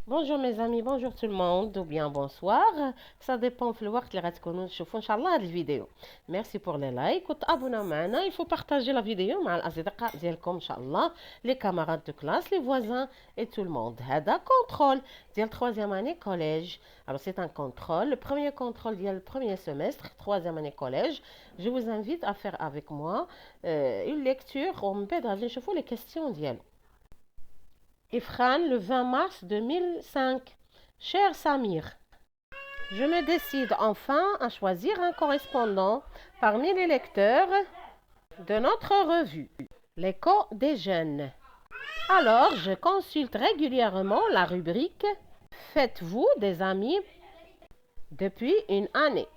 Bonjour mes amis, bonjour tout le monde, ou bien bonsoir. Ça dépend في الوقت اللي غتكونوا تشوفوا إن شاء الله هذا الفيديو. Merci pour les likes وتابوناو معنا. Il faut partager la vidéo مع الأصدقاء ديالكم إن شاء الله, les camarades de classe, les voisins et tout le monde. هذا contrôle ديال 3e année collège. Alors c'est un contrôle, le premier contrôle ديال le premier semestre, 3e année collège. Je vous invite à faire avec moi une lecture ومن بعد غادي نشوفوا les questions ديالو. Ifran, le 20 mars 2005. Cher Samir, je me décide enfin à choisir un correspondant parmi les lecteurs de notre revue, l'écho des jeunes. Alors, je consulte régulièrement la rubrique Faites-vous des amis depuis une année.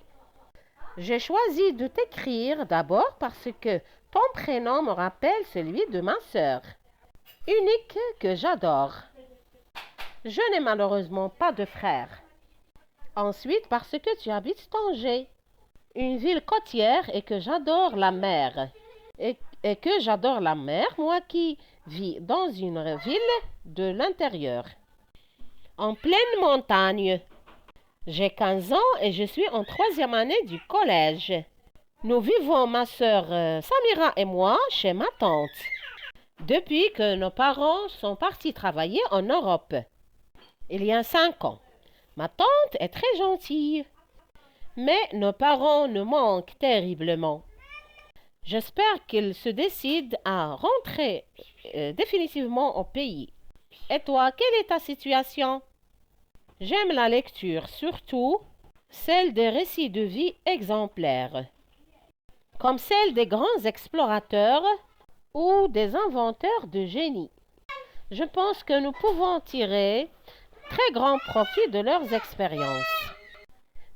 J'ai choisi de t'écrire d'abord parce que ton prénom me rappelle celui de ma sœur, unique que j'adore. Je n'ai malheureusement pas de frère. Ensuite, parce que tu habites Tanger, une ville côtière et que j'adore la mer. Et que j'adore la mer, moi qui vis dans une ville de l'intérieur, en pleine montagne. J'ai 15 ans et je suis en 3e année du collège. Nous vivons, ma sœur Samira et moi, chez ma tante, depuis que nos parents sont partis travailler en Europe, il y a 5 ans. Ma tante est très gentille, mais nos parents nous manquent terriblement. J'espère qu'ils se décident à rentrer définitivement au pays. Et toi, quelle est ta situation? J'aime la lecture, surtout celle des récits de vie exemplaires, comme celle des grands explorateurs ou des inventeurs de génie. Je pense que nous pouvons tirer très grand profit de leurs expériences.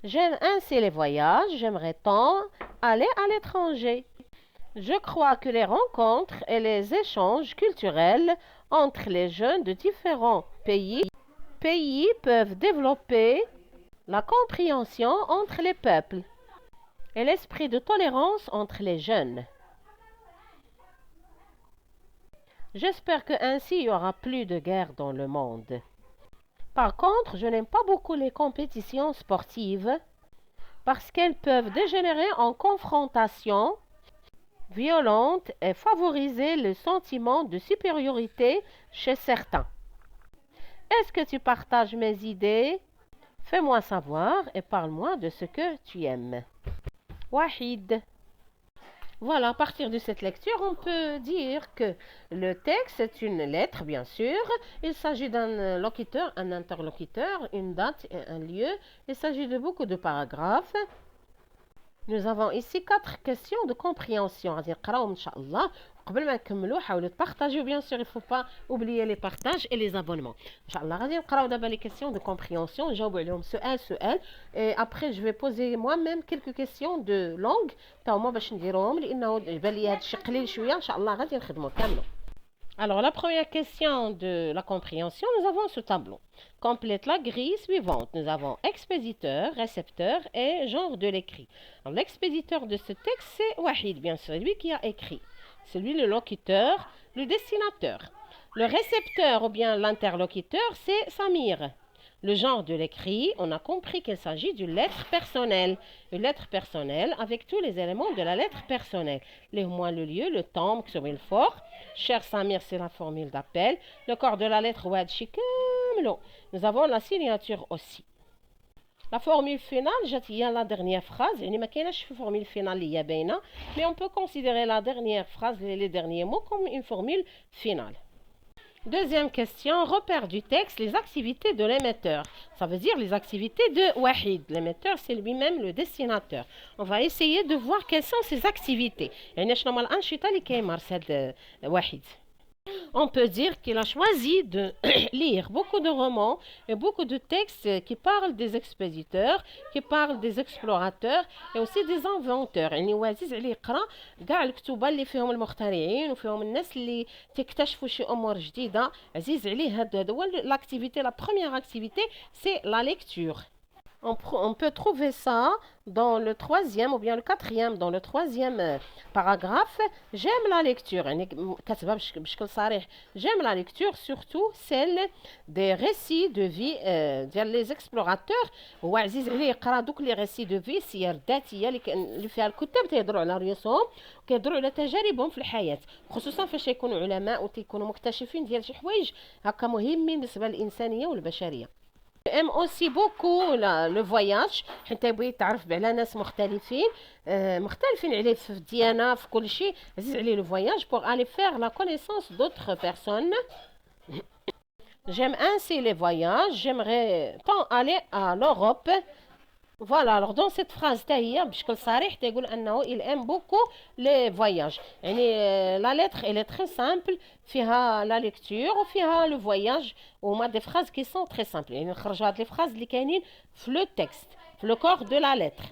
J'aime ainsi les voyages, j'aimerais tant aller à l'étranger. Je crois que les rencontres et les échanges culturels entre les jeunes de différents pays peuvent développer la compréhension entre les peuples et l'esprit de tolérance entre les jeunes. J'espère qu'ainsi il y aura plus de guerre dans le monde. Par contre, je n'aime pas beaucoup les compétitions sportives parce qu'elles peuvent dégénérer en confrontations violentes et favoriser le sentiment de supériorité chez certains. Est-ce que tu partages mes idées? Fais-moi savoir et parle-moi de ce que tu aimes. Wahid. Voilà, à partir de cette lecture, on peut dire que le texte est une lettre, bien sûr. Il s'agit d'un locuteur, un interlocuteur, une date et un lieu. Il s'agit de beaucoup de paragraphes. Nous avons ici 4 questions de compréhension. غادي نقراوهم إن شاء الله. قبل ما نكملوا حاولوا تبارطاجيو bien sûr, il faut pas oublier les partages et les abonnements. إن شاء الله غادي نقراو دابا les questions de compréhension, نجاوبوا عليهم سؤال et après je vais poser moi-même quelques questions de langue تا هما باش نديروهم لانه يبان لي هذا الشيء قليل شويه إن شاء الله غادي نخدموا كاملوا. Alors, la première question de la compréhension, nous avons ce tableau. Complète la grille suivante. Nous avons expéditeur, récepteur et genre de l'écrit. L'expéditeur de ce texte, c'est Wahid, bien sûr, lui qui a écrit. C'est lui le locuteur, le destinateur. Le récepteur ou bien l'interlocuteur, c'est Samir. Le genre de l'écrit, on a compris qu'il s'agit d'une lettre personnelle. Une lettre personnelle avec tous les éléments de la lettre personnelle. Les mois, le lieu, le temps, le fort. Cher Samir, c'est la formule d'appel. Le corps de la lettre, nous avons la signature aussi. La formule finale, il y a la dernière phrase. Il n'y a pas de formule finale, mais on peut considérer la dernière phrase, les derniers mots, comme une formule finale. Deuxième question, repère du texte, les activités de l'émetteur. Ça veut dire les activités de Wahid. L'émetteur, c'est lui-même le destinateur. On va essayer de voir quelles sont ses activités. On peut dire qu'il a choisi de lire beaucoup de romans et beaucoup de textes qui parlent des expéditeurs, qui parlent des explorateurs et aussi des inventeurs. يعني هو عزيز عليه يقرا كاع الكتب اللي فيهم المخترعين وفيهم الناس اللي تكتشفوا شي امور جديده. عزيز عليه هذا هو l'activité, la première activité, c'est la lecture. On peut trouver ça dans le troisième ou bien le quatrième, dans le troisième paragraphe. J'aime la lecture. يعني كاتبة بشكل صريح. J'aime la lecture, surtout celle des récits de vie ديال les explorateurs. هو عزيز عليه يقرا دوك لي récits de vie السير الذاتية اللي فيها الكتاب تيهضروا على رؤوسهم وكيهضروا على تجاربهم في الحياة، خصوصا فاش يكونوا علماء وتيكونوا مكتشفين ديال شي حوايج هكا مهمين بالنسبة للإنسانية والبشرية. j'aime aussi beaucoup le voyage حيت يبغي يتعرف على ناس مختلفين مختلفين عليه في الديانة في كل شيء، عزيز عليه le voyage pour aller faire la connaissance d'autres personnes. J'aime ainsi les voyages, j'aimerais tant aller à l'Europe. Voilà, alors dans cette phrase تاهي بشكل صريح تقول انه il aime beaucoup les voyages. يعني la lettre elle est très simple فيها la lecture وفيها le voyage وهما des phrases qui sont très simples. يعني نخرجوا هاد les phrases اللي كاينين في le texte في le corps de la lettre.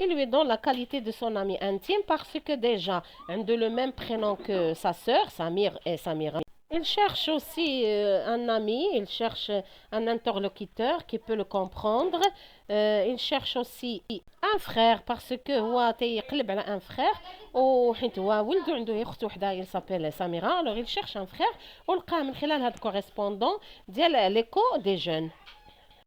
Il lui donne la qualité de son ami intime parce que déjà عنده le même prénom que sa sœur Samir et Samira. Il cherche aussi un ami, il cherche un interlocuteur qui peut le comprendre. Il cherche aussi un frère parce que هو تيقلب على un frère وحيت هو ولدو عنده اخت وحده il s'appelle Samira. Alors il cherche un frère ولقاه من خلال هاد correspondant ديال ليكو دي جون.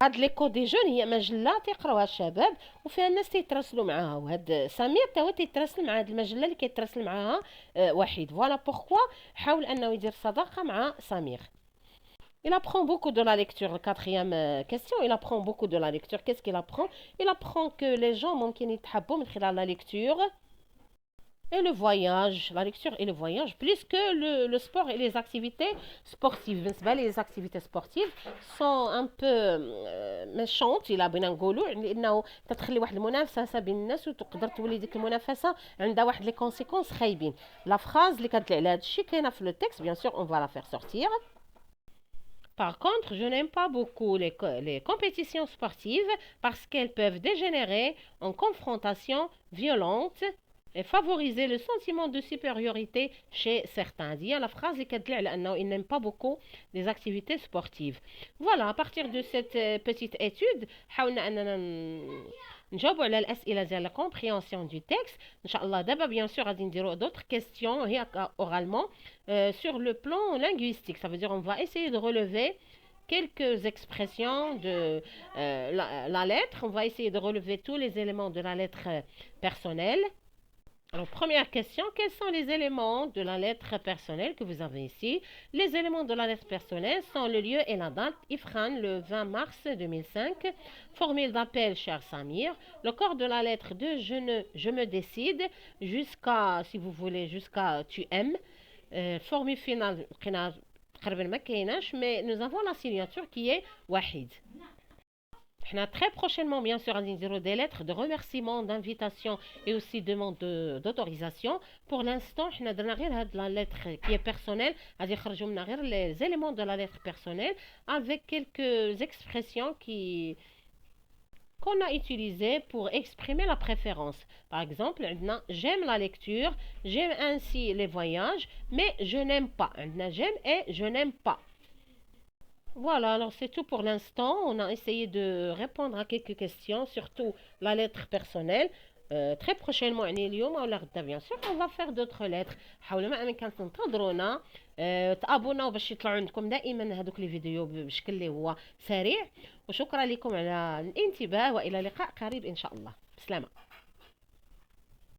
هاد ليكو دي جون هي مجله تيقراوها الشباب وفيها الناس تيتراسلوا معاها، وهاد سمير تا هو تيتراسل مع هاد المجله اللي كيتراسل معاها وحيد. فوالا بوركوا حاول انه يدير صداقه مع سمير. Il apprend beaucoup de la lecture. La quatrième question, il apprend beaucoup de la lecture. Qu'est-ce qu'il apprend? Il apprend que les gens ممكن يتحبوا من خلال la lecture et le voyage, la lecture et le voyage, plus que le sport et les activités sportives. بالنسبة les activités sportives sont un peu méchantes إلا بغينا نقولوا، لأنه تتخلي واحد المنافسة بين الناس وتقدر تولي ديك المنافسة عندها واحد لي كونسيكونس خايبين. لا فراز اللي كتدل على هذا الشيء كاينة في لو تكست، bien sûr on va la faire sortir. Par contre, je n'aime pas beaucoup les compétitions sportives parce qu'elles peuvent dégénérer en confrontations violentes et favoriser le sentiment de supériorité chez certains. Dire la phrase il n'aime pas beaucoup les activités sportives. Voilà, à partir de cette petite étude, نجاوبوا على الأسئلة ديال la compréhension du texte. إن شاء الله دابا bien sûr غادي نديروا d'autres questions هي oralement sur le plan linguistique. Ça veut dire on va essayer de relever quelques expressions de la lettre. On va essayer de relever tous les éléments de la lettre personnelle. Alors, première question, quels sont les éléments de la lettre personnelle que vous avez ici? Les éléments de la lettre personnelle sont le lieu et la date. Ifran, le 20 mars 2005. Formule d'appel, cher Samir. Le corps de la lettre de je me décide, jusqu'à, si vous voulez, jusqu'à tu aimes. Formule finale, mais nous avons la signature qui est Wahid. Très prochainement, bien sûr, des lettres de remerciement, d'invitation et aussi demande d'autorisation. Pour l'instant, on a la lettre qui est personnelle, les éléments de la lettre personnelle avec quelques expressions qu'on a utilisées pour exprimer la préférence. Par exemple, j'aime la lecture, j'aime ainsi les voyages, mais je n'aime pas. J'aime et je n'aime pas. Voilà, alors c'est tout pour l'instant. On a essayé de répondre à quelques questions, surtout la lettre personnelle. Très prochainement, bien sûr, on va faire d'autres lettres. حاولوا ما امكن تنتظرونا تابوناو باش يطلعوا عندكم دائما هذوك لي فيديو بشكل اللي هو سريع. وشكرا لكم على الانتباه والى لقاء قريب ان شاء الله. بسلامه.